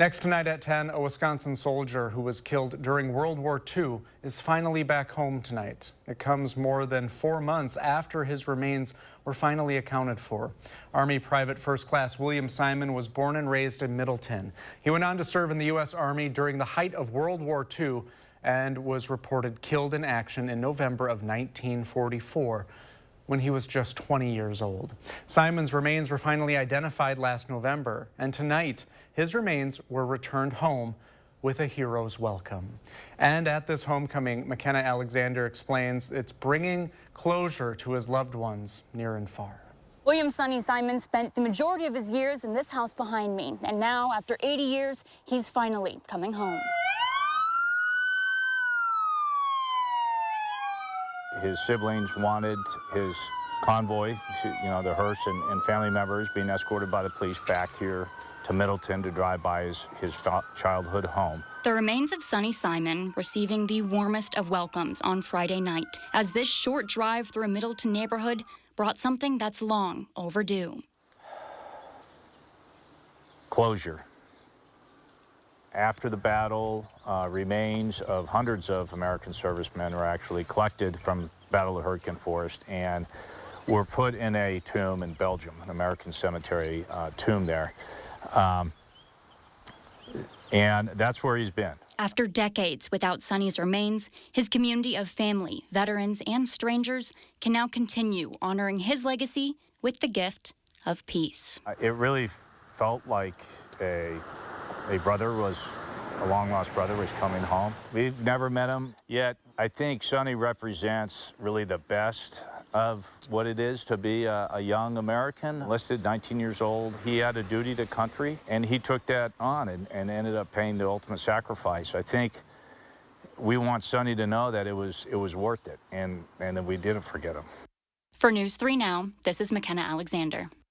Next tonight at 10, a Wisconsin soldier who was killed during World War II is finally back home tonight. It comes more than 4 months after his remains were finally accounted for. Army Private First Class William Simon was born and raised in Middleton. He went on to serve in the U.S. Army during the height of World War II and was reported killed in action in November of 1944. When he was just 20 years old. Simon's remains were finally identified last November, and tonight his remains were returned home with a hero's welcome. And at this homecoming, McKenna Alexander explains it's bringing closure to his loved ones near and far. William Sonny Simon spent the majority of his years in this house behind me, and now, after 80 years, he's finally coming home. His siblings wanted his convoy, the hearse and family members being escorted by the police back here to Middleton to drive by his childhood home. The remains of Sonny Simon receiving the warmest of welcomes on Friday night, as this short drive through a Middleton neighborhood brought something that's long overdue. Closure. After the battle, remains of hundreds of American servicemen were actually collected from Battle of Hurricane Forest and were put in a tomb in Belgium, an American cemetery tomb there. And that's where he's been. After decades without Sonny's remains, his community of family, veterans, and strangers can now continue honoring his legacy with the gift of peace. It really felt like a long-lost brother was coming home. We've never met him, yet I think Sonny represents really the best of what it is to be a young American, enlisted 19 years old. He had a duty to country, and he took that on and ended up paying the ultimate sacrifice. I think we want Sonny to know that it was worth it, and that we didn't forget him. For News 3 Now, this is McKenna Alexander.